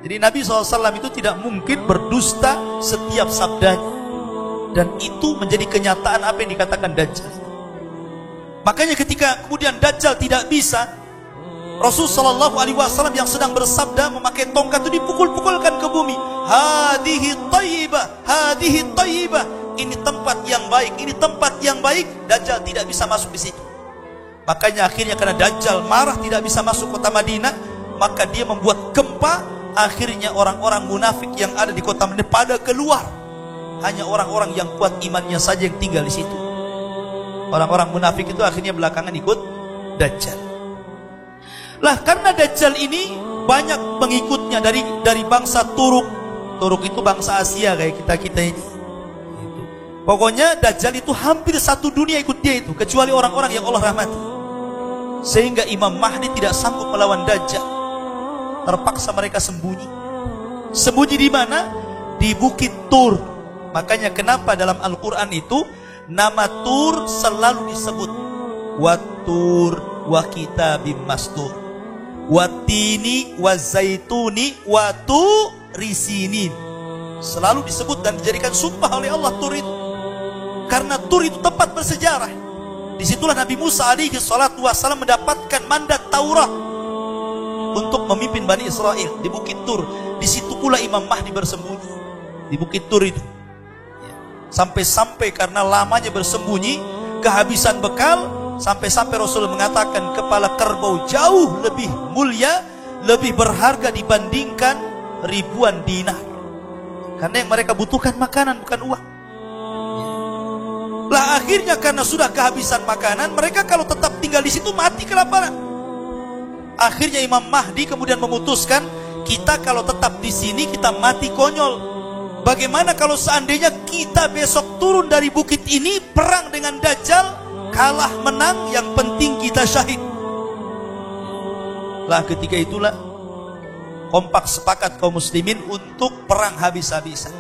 Jadi Nabi SAW itu tidak mungkin berdusta setiap sabdanya. Dan itu menjadi kenyataan apa yang dikatakan Dajjal. Makanya ketika kemudian Dajjal tidak bisa, Rasulullah SAW yang sedang bersabda memakai tongkat itu dipukul-pukulkan ke bumi. Hadihi tayyibah, hadihi tayyibah. Ini tempat yang baik, ini tempat yang baik. Dajjal tidak bisa masuk di situ. Makanya akhirnya karena Dajjal marah tidak bisa masuk kota Madinah, maka dia membuat gempa. Akhirnya orang-orang munafik yang ada di kota Madinah pada keluar. Hanya orang-orang yang kuat imannya saja yang tinggal di situ. Orang-orang munafik itu akhirnya belakangan ikut Dajjal. Lah karena Dajjal ini banyak pengikutnya dari bangsa Turuk. Turuk itu bangsa Asia kayak kita ini. Pokoknya Dajjal itu hampir satu dunia ikut dia itu, kecuali orang-orang yang Allah rahmati. Sehingga Imam Mahdi tidak sanggup melawan Dajjal. Terpaksa mereka sembunyi. Sembunyi di mana? Di Bukit Tur. Makanya kenapa dalam Al-Quran itu nama Tur selalu disebut Wat-Tur wa kitabim mastur, Wat-Tini wa zaituni wa turisinin. Selalu disebut dan dijadikan sumpah oleh Allah Tur itu. Karena Tur itu tempat bersejarah. Disitulah Nabi Musa alaihi salatu wassalam mendapatkan mandat Taurat untuk memimpin Bani Israel di Bukit Tur. Di situ pula Imam Mahdi bersembunyi di Bukit Tur itu. Sampai-sampai karena lamanya bersembunyi, kehabisan bekal, sampai-sampai Rasul mengatakan kepala kerbau jauh lebih mulia, lebih berharga dibandingkan ribuan dinar. Karena yang mereka butuhkan makanan, bukan uang. Lah akhirnya karena sudah kehabisan makanan, mereka kalau tetap tinggal di situ mati kelaparan. Akhirnya Imam Mahdi kemudian memutuskan, kita kalau tetap di sini kita mati konyol. Bagaimana kalau seandainya kita besok turun dari bukit ini, perang dengan Dajjal, kalah menang, yang penting kita syahid. Lah ketika itulah kompak sepakat kaum muslimin untuk perang habis-habisan.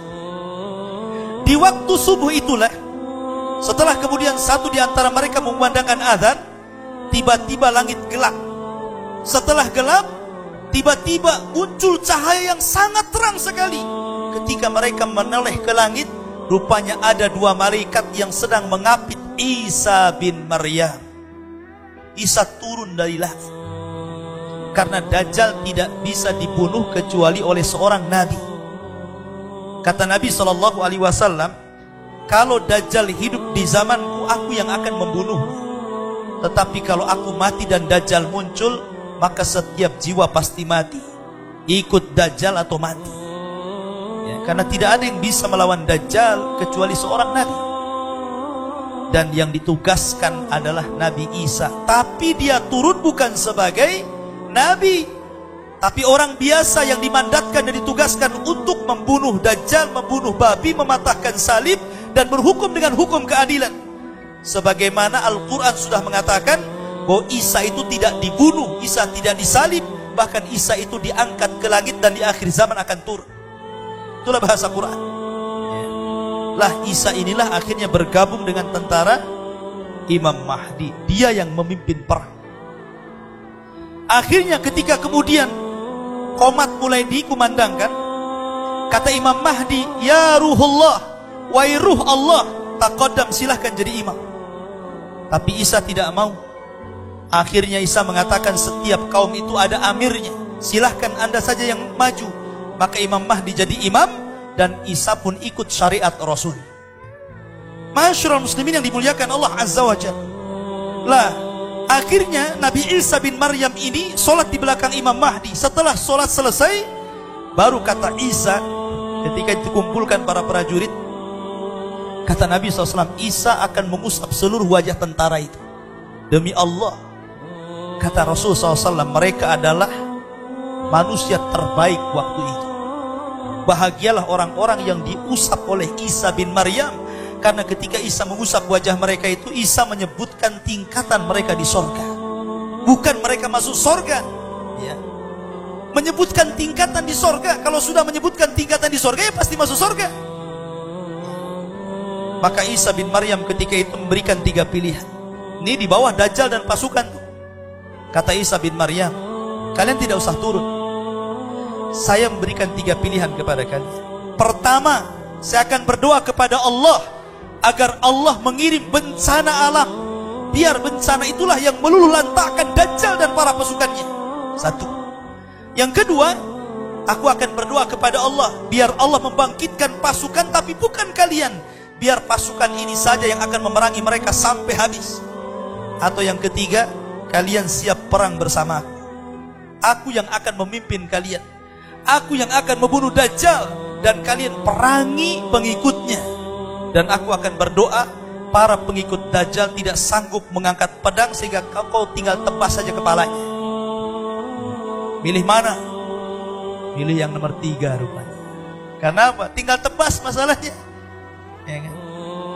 Di waktu subuh itulah, setelah kemudian satu di antara mereka memandangkan azan, tiba-tiba langit gelap. Setelah gelap, tiba-tiba muncul cahaya yang sangat terang sekali. Ketika mereka menoleh ke langit, rupanya ada dua malaikat yang sedang mengapit Isa bin Maryam. Isa turun dari langit. Karena Dajjal tidak bisa dibunuh kecuali oleh seorang nabi. Kata Nabi SAW, kalau Dajjal hidup di zamanku, aku yang akan membunuhnya. Tetapi kalau aku mati dan Dajjal muncul, maka setiap jiwa pasti mati, ikut Dajjal atau mati. Ya, karena tidak ada yang bisa melawan Dajjal kecuali seorang nabi. Dan yang ditugaskan adalah Nabi Isa. Tapi dia turun bukan sebagai nabi, tapi orang biasa yang dimandatkan dan ditugaskan untuk membunuh Dajjal, membunuh babi, mematahkan salib, dan berhukum dengan hukum keadilan. Sebagaimana Al-Quran sudah mengatakan bahwa Isa itu tidak dibunuh, Isa tidak disalib, bahkan Isa itu diangkat ke langit dan di akhir zaman akan turun. Itulah bahasa Quran. Lah Isa inilah akhirnya bergabung dengan tentara Imam Mahdi. Dia yang memimpin perang. Akhirnya ketika kemudian qomat mulai dikumandangkan, kata Imam Mahdi, ya Ruhullah, wahai ruh Allah, taqaddam, silahkan jadi imam. Tapi Isa tidak mau. Akhirnya Isa mengatakan setiap kaum itu ada amirnya, silahkan anda saja yang maju. Maka Imam Mahdi jadi imam, dan Isa pun ikut syariat Rasul. Masyarul muslimin yang dimuliakan Allah Azza wa Jalla. Lah akhirnya Nabi Isa bin Maryam ini sholat di belakang Imam Mahdi. Setelah sholat selesai, baru kata Isa ketika dikumpulkan para prajurit, kata Nabi SAW, Isa akan mengusap seluruh wajah tentara itu. Demi Allah, kata Rasul SAW, mereka adalah manusia terbaik waktu itu. Bahagialah orang-orang yang diusap oleh Isa bin Maryam. Karena ketika Isa mengusap wajah mereka itu, Isa menyebutkan tingkatan mereka di sorga. Bukan mereka masuk sorga, ya. Menyebutkan tingkatan di sorga. Kalau sudah menyebutkan tingkatan di sorga, ya pasti masuk sorga. Maka Isa bin Maryam ketika itu memberikan 3 pilihan. Ini di bawah Dajjal dan pasukan. Kata Isa bin Maryam, kalian tidak usah turun. saya memberikan 3 pilihan kepada kalian. Pertama, saya akan berdoa kepada Allah agar Allah mengirim bencana alam, biar bencana itulah yang meluluh lantakkan Dajjal dan para pasukannya. 1. Yang kedua, aku akan berdoa kepada Allah biar Allah membangkitkan pasukan, tapi bukan kalian, biar pasukan ini saja yang akan memerangi mereka sampai habis. Atau yang ketiga, kalian siap perang bersama aku yang akan memimpin kalian, aku yang akan membunuh Dajjal, dan kalian perangi pengikutnya. Dan aku akan berdoa para pengikut Dajjal tidak sanggup mengangkat pedang, sehingga kau tinggal tebas saja kepalanya. Milih mana? Milih yang nomor 3 rupanya. Karena apa? Tinggal tebas masalahnya, ya kan?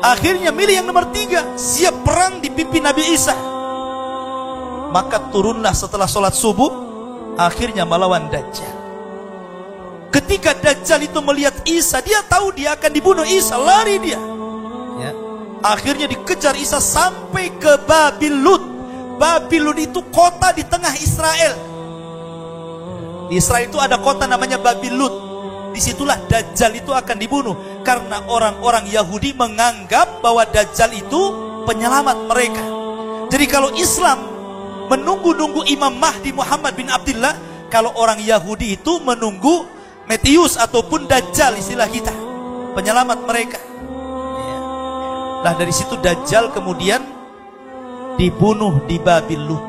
Akhirnya milih yang nomor 3, siap perang dipimpin Nabi Isa. Maka turunlah setelah sholat subuh, akhirnya melawan Dajjal. Ketika Dajjal itu melihat Isa, dia tahu dia akan dibunuh Isa, lari dia. Ya. Akhirnya dikejar Isa sampai ke Babil Lut. Babil Lut itu kota di tengah Israel. Di Israel itu ada kota namanya Babil Lut. Disitulah Dajjal itu akan dibunuh, karena orang-orang Yahudi menganggap bahwa Dajjal itu penyelamat mereka. Jadi kalau Islam menunggu-nunggu Imam Mahdi Muhammad bin Abdullah, kalau orang Yahudi itu menunggu Metius ataupun Dajjal, istilah kita, penyelamat mereka. Nah, dari situ Dajjal kemudian dibunuh di Babil Lut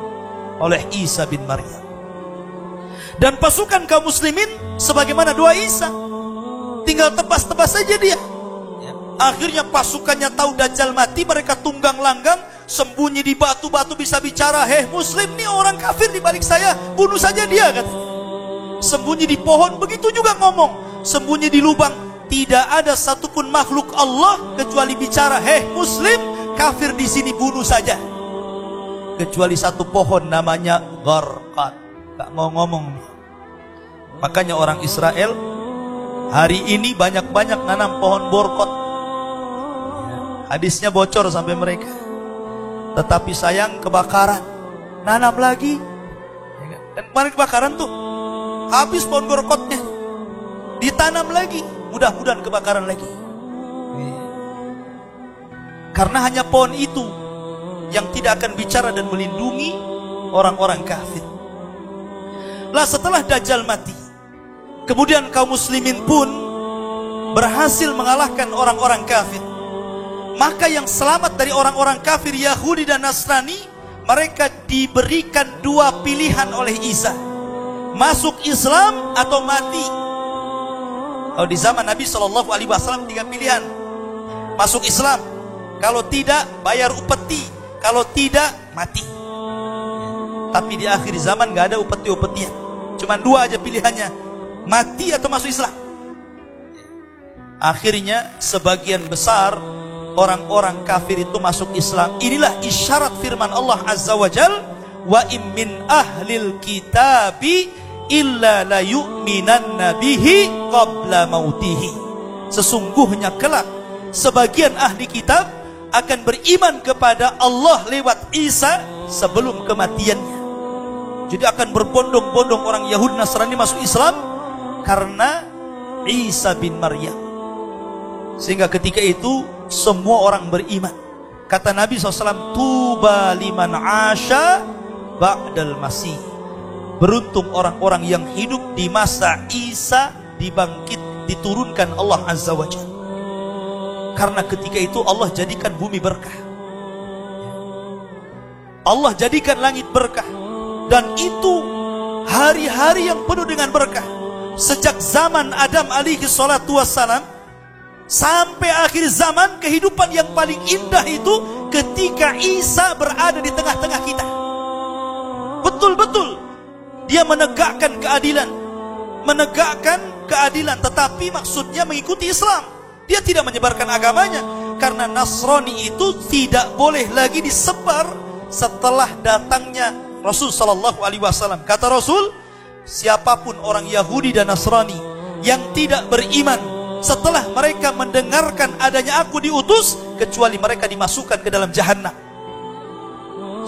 oleh Isa bin Maryam. Dan pasukan kaum muslimin sebagaimana doa Isa, tinggal tebas-tebas saja dia. Akhirnya pasukannya tahu Dajjal mati, mereka tunggang langgang, sembunyi di batu-batu, bisa bicara, "Hei muslim, nih orang kafir di balik saya, bunuh saja dia," kata. Sembunyi di pohon, begitu juga ngomong. Sembunyi di lubang, tidak ada satupun makhluk Allah kecuali bicara, "Hei muslim, kafir di sini, bunuh saja." Kecuali satu pohon namanya Gharqad, gak mau ngomong. Makanya orang Israel hari ini banyak-banyak nanam pohon borkot. Hadisnya bocor sampai mereka. Tetapi sayang, kebakaran, nanam lagi. Dan kemarin kebakaran tuh, habis pohon borkotnya, ditanam lagi, mudah-mudahan kebakaran lagi. Karena hanya pohon itu yang tidak akan bicara dan melindungi orang-orang kafir. Lah setelah Dajjal mati, kemudian kaum muslimin pun berhasil mengalahkan orang-orang kafir. Maka yang selamat dari orang-orang kafir Yahudi dan Nasrani, mereka diberikan 2 pilihan oleh Isa: masuk Islam atau mati. Kalau di zaman Nabi SAW 3 pilihan: masuk Islam, kalau tidak bayar upeti, kalau tidak mati. Tapi di akhir zaman gak ada upeti-upetian, cuma 2 aja pilihannya: mati atau masuk Islam. Akhirnya sebagian besar orang-orang kafir itu masuk Islam. Inilah isyarat firman Allah Azza wa Jal, "Wa im min ahlil kitabi illa la yu'minanna bihi qabla mautihi." Sesungguhnya kelak sebagian ahli kitab akan beriman kepada Allah lewat Isa sebelum kematiannya. Jadi akan berbondong-bondong orang Yahudi Nasrani masuk Islam karena Isa bin Maryam. Sehingga ketika itu semua orang beriman. Kata Nabi SAW, "Tuba liman asya ba'dal masih." Beruntung orang-orang yang hidup di masa Isa diturunkan Allah Azza wa Jalla. Karena ketika itu Allah jadikan bumi berkah, Allah jadikan langit berkah. Dan itu hari-hari yang penuh dengan berkah. Sejak zaman Adam alaihi salatu wassalam sampai akhir zaman, kehidupan yang paling indah itu ketika Isa berada di tengah-tengah kita. Betul-betul dia menegakkan keadilan, tetapi maksudnya mengikuti Islam. Dia tidak menyebarkan agamanya, karena Nasrani itu tidak boleh lagi disebar setelah datangnya Rasul sallallahu alaihi wasallam. Kata Rasul, siapapun orang Yahudi dan Nasrani yang tidak beriman setelah mereka mendengarkan adanya aku diutus, kecuali mereka dimasukkan ke dalam jahannam.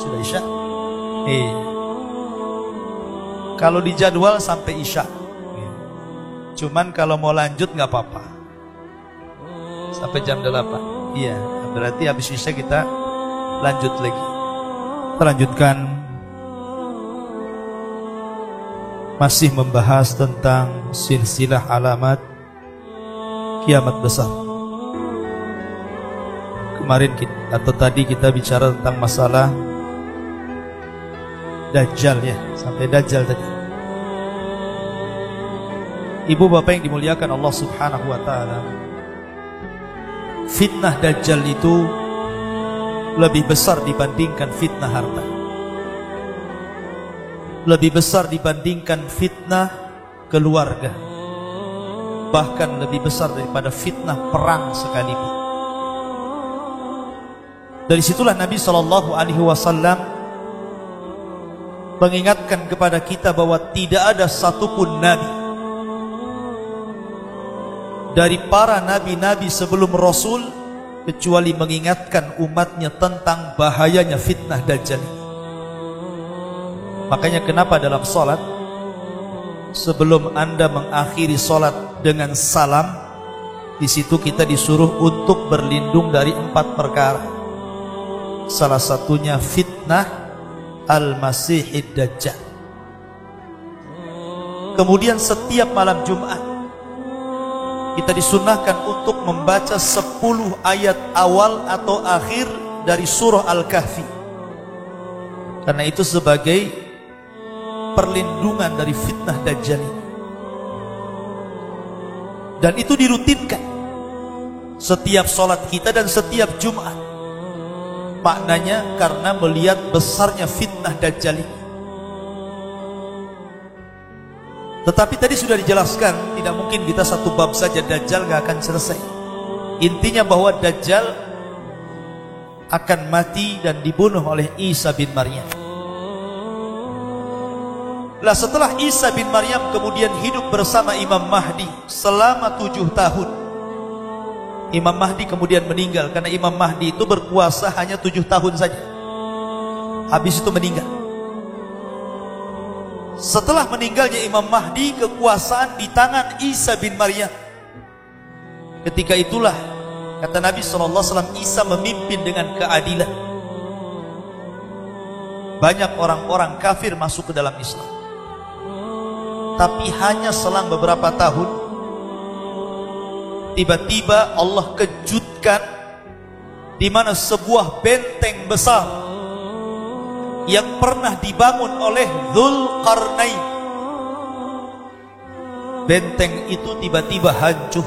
Sudah Isya? Kalau di jadwal sampai Isya. Cuman kalau mau lanjut nggak apa-apa. Sampai jam 8. Iya, berarti habis Isya kita lanjut lagi. Kita lanjutkan. Masih membahas tentang silsilah alamat kiamat besar. Kemarin atau tadi kita bicara tentang masalah Dajjal ya, sampai Dajjal tadi. Ibu bapak yang dimuliakan Allah Subhanahu wa ta'ala, fitnah Dajjal itu lebih besar dibandingkan fitnah harta, lebih besar dibandingkan fitnah keluarga, bahkan lebih besar daripada fitnah perang sekalipun. Dari situlah Nabi SAW mengingatkan kepada kita bahwa tidak ada satupun nabi dari para nabi-nabi sebelum Rasul kecuali mengingatkan umatnya tentang bahayanya fitnah Dajjal. Makanya kenapa dalam sholat, sebelum Anda mengakhiri sholat dengan salam, di situ kita disuruh untuk berlindung dari 4 perkara. Salah satunya fitnah Al-Masihid Dajjal. Kemudian setiap malam Jumat kita disunahkan untuk membaca 10 ayat awal atau akhir dari surah Al-Kahfi, karena itu sebagai perlindungan dari fitnah Dajjal ini. Dan itu dirutinkan setiap sholat kita dan setiap Jumat. Maknanya karena melihat besarnya fitnah Dajjal ini. Tetapi tadi sudah dijelaskan, tidak mungkin kita satu bab saja Dajjal gak akan selesai. Intinya bahwa Dajjal akan mati dan dibunuh oleh Isa bin Maryam. Lah setelah Isa bin Maryam kemudian hidup bersama Imam Mahdi selama 7 tahun. Imam Mahdi kemudian meninggal karena Imam Mahdi itu berkuasa hanya 7 tahun saja. Habis itu meninggal. Setelah meninggalnya Imam Mahdi, kekuasaan di tangan Isa bin Maryam. Ketika itulah kata Nabi SAW, Isa memimpin dengan keadilan. Banyak orang-orang kafir masuk ke dalam Islam. Tapi hanya selang beberapa tahun, tiba-tiba Allah kejutkan, di mana sebuah benteng besar yang pernah dibangun oleh Dzulqarnain, benteng itu tiba-tiba hancur.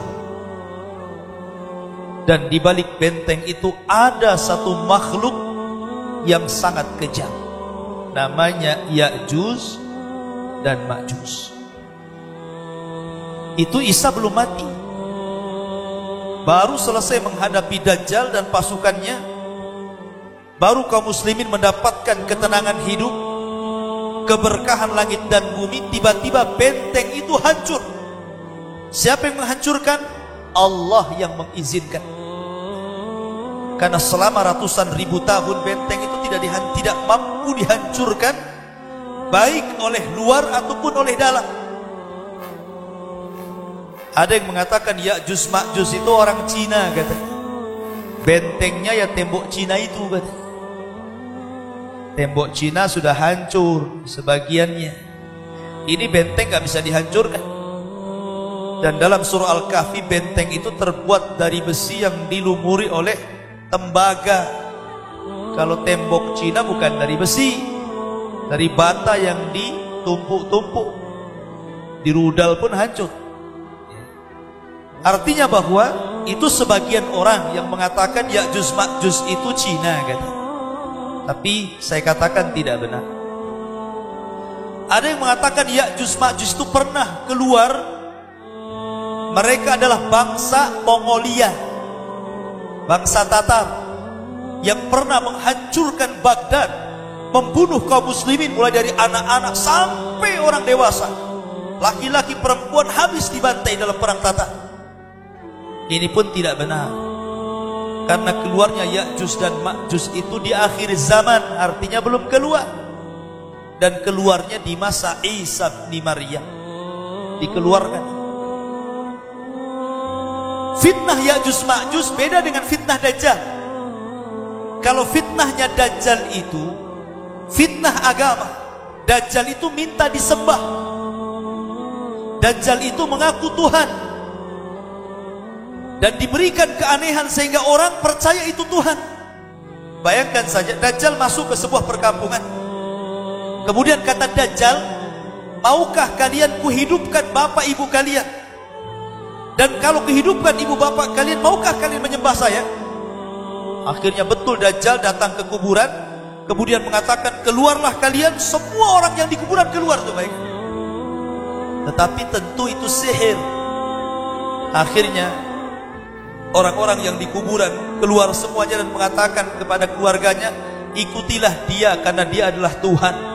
Dan di balik benteng itu ada satu makhluk yang sangat kejam, namanya Ya'juj dan Ma'juj. Itu Isa belum mati, baru selesai menghadapi Dajjal dan pasukannya, baru kaum muslimin mendapatkan ketenangan hidup, keberkahan langit dan bumi. Tiba-tiba benteng itu hancur. Siapa yang menghancurkan? Allah yang mengizinkan. Karena selama ratusan ribu tahun benteng itu tidak mampu dihancurkan, baik oleh luar ataupun oleh dalam. Ada yang mengatakan Ya'juj Ma'juj itu orang Cina, kata. Bentengnya ya tembok Cina itu, kata. Tembok Cina sudah hancur sebagiannya. Ini benteng gak bisa dihancurkan. Dan dalam surah Al-Kahfi, benteng itu terbuat dari besi yang dilumuri oleh tembaga. Kalau tembok Cina bukan dari besi, dari bata yang ditumpuk-tumpuk, dirudal pun hancur. Artinya bahwa itu sebagian orang yang mengatakan Ya'juj Ma'juj itu Cina, kata. Tapi saya katakan tidak benar. Ada yang mengatakan Ya'juj Ma'juj itu pernah keluar. Mereka adalah bangsa Mongolia, bangsa Tatar, yang pernah menghancurkan Baghdad, membunuh kaum muslimin mulai dari anak-anak sampai orang dewasa. Laki-laki perempuan habis dibantai dalam perang Tatar. Ini pun tidak benar, karena keluarnya Ya'juj dan Ma'juj itu di akhir zaman, artinya belum keluar. Dan keluarnya di masa Isa bin Maryam, dikeluarkan. Fitnah Ya'juj Ma'juj beda dengan fitnah Dajjal. Kalau fitnahnya Dajjal itu fitnah agama, Dajjal itu minta disembah, Dajjal itu mengaku Tuhan dan diberikan keanehan sehingga orang percaya itu Tuhan. Bayangkan saja, Dajjal masuk ke sebuah perkampungan, kemudian kata Dajjal, maukah kalian kuhidupkan bapak ibu kalian? Dan kalau kehidupkan ibu bapak kalian, maukah kalian menyembah saya? Akhirnya betul Dajjal datang ke kuburan, kemudian mengatakan, keluarlah kalian, semua orang yang di kuburan keluar tuh baik. Tetapi tentu itu sihir. Akhirnya orang-orang yang di kuburan keluar semuanya dan mengatakan kepada keluarganya, ikutilah dia karena dia adalah Tuhan.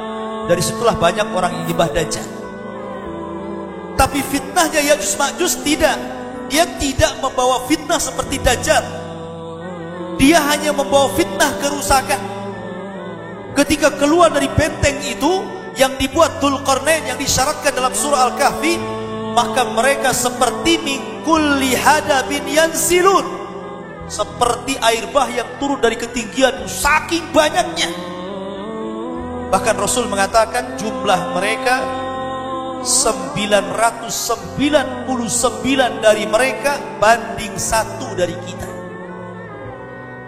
Dari situlah banyak orang yang nyembah Dajjal. Tapi fitnahnya Ya'juj Ma'juj tidak. Dia tidak membawa fitnah seperti Dajjal. Dia hanya membawa fitnah kerusakan. Ketika keluar dari benteng itu yang dibuat Dzulqarnain yang disyaratkan dalam surah Al-Kahfi, maka mereka seperti min kulli hadabin yansilun, seperti air bah yang turun dari ketinggian, saking banyaknya. Bahkan Rasul mengatakan jumlah mereka 999 dari mereka banding 1 dari kita.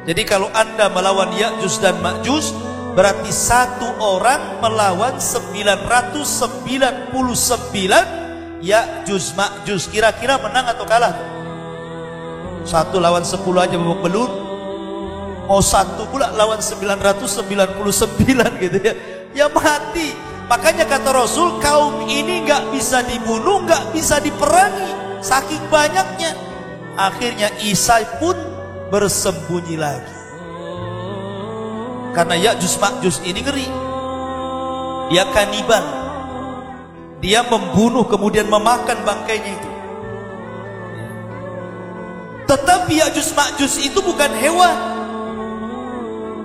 Jadi kalau Anda melawan Ya'juj dan Ma'juj, berarti 1 orang melawan 999 Ya'juj Ma'juj. Kira-kira menang atau kalah? 1 lawan 10 aja babak belur, mau 1 pula lawan 999 gitu ya, ya mati. Makanya kata Rasul, kaum ini gak bisa dibunuh, gak bisa diperangi, saking banyaknya. Akhirnya Isa pun bersembunyi lagi. Karena Ya'juj Ma'juj ini ngeri. Dia kanibal. Dia membunuh kemudian memakan bangkainya itu. Tetapi Ya'juj Ma'juj itu bukan hewan.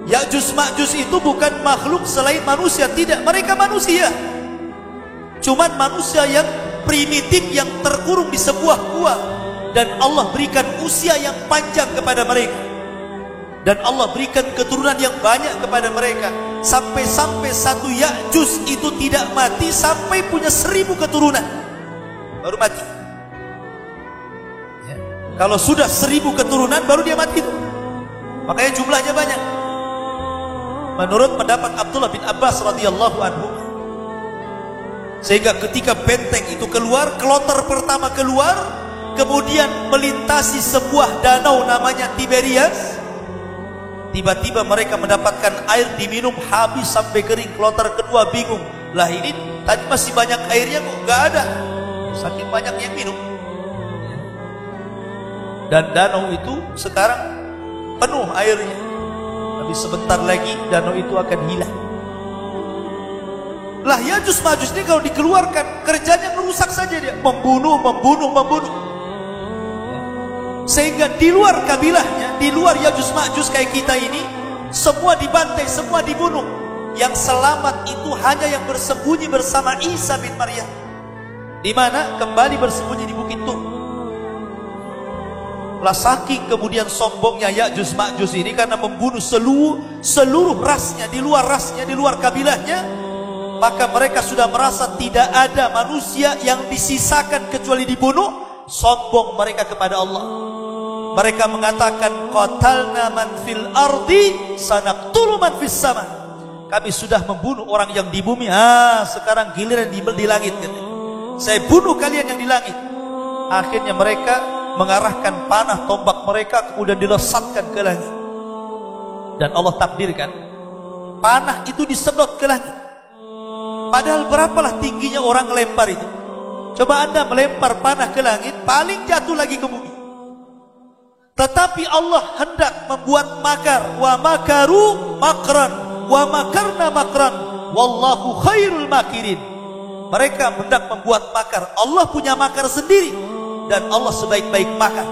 Ya'juj Ma'juj itu bukan makhluk selain manusia. Tidak, mereka manusia. Cuman manusia yang primitif, yang terkurung di sebuah gua. Dan Allah berikan usia yang panjang kepada mereka. Dan Allah berikan keturunan yang banyak kepada mereka. Sampai-sampai satu Ya'juj itu tidak mati sampai punya 1000 keturunan, baru mati ya. Kalau sudah 1000 keturunan baru dia mati itu. Makanya jumlahnya banyak. Menurut pendapat Abdullah bin Abbas radhiyallahu anhu, sehingga ketika benteng itu keluar, kloter pertama keluar, kemudian melintasi sebuah danau namanya Tiberias. Tiba-tiba mereka mendapatkan air diminum habis sampai kering. Kloter kedua bingung, lah ini tadi masih banyak airnya kok gak ada, saking banyak yang minum. Dan danau itu sekarang penuh airnya. Tapi sebentar lagi danau itu akan hilang. Lah Ya'juj Ma'juj ini kalau dikeluarkan, kerjanya merusak saja dia, membunuh. Sehingga di luar kabilahnya, di luar Ya'juj Ma'juj kayak kita ini, semua dibantai, semua dibunuh. Yang selamat itu hanya yang bersembunyi bersama Isa bin Maryam. Di mana? Kembali bersembunyi di Bukit Tur. Lah saking kemudian sombongnya Ya'juj Ma'juj ini karena membunuh seluruh rasnya, di luar kabilahnya, maka mereka sudah merasa tidak ada manusia yang disisakan kecuali dibunuh. Sombong mereka kepada Allah. Mereka mengatakan, qatalna man fil ardi sanaqtulu man fis sama. Kami sudah membunuh orang yang di bumi, sekarang giliran di langit. Saya bunuh kalian yang di langit. Akhirnya mereka mengarahkan panah tombak mereka, kemudian dilesatkan ke langit. Dan Allah takdirkan panah itu disedot ke langit. Padahal berapalah tingginya orang melempar itu. Coba Anda melempar panah ke langit, paling jatuh lagi ke bumi. Tetapi Allah hendak membuat makar. Wa makaru makran wa makarna makran wallahu khairul makirin. Mereka hendak membuat makar, Allah punya makar sendiri, dan Allah sebaik-baik makar.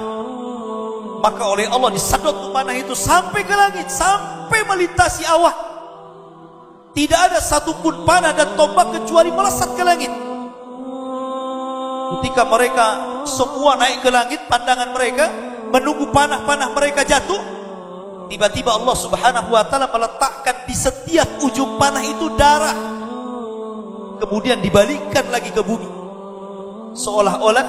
Maka oleh Allah disedot panah itu sampai ke langit, sampai melintasi awan. Tidak ada satupun panah dan tombak kecuali melesat ke langit. Ketika mereka semua naik ke langit, pandangan mereka, menunggu panah-panah mereka jatuh. Tiba-tiba Allah Subhanahu wa ta'ala meletakkan di setiap ujung panah itu darah, kemudian dibalikkan lagi ke bumi, seolah-olah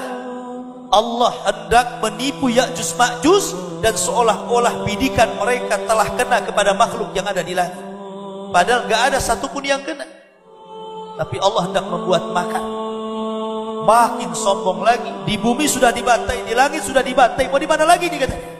Allah hendak menipu Ya'juj Ma'juj, dan seolah-olah bidikan mereka telah kena kepada makhluk yang ada di langit, padahal gak ada satupun yang kena. Tapi Allah hendak membuat makan. Makin sombong lagi. Di bumi sudah dibantai, di langit sudah dibantai, mau di mana lagi dikatakan?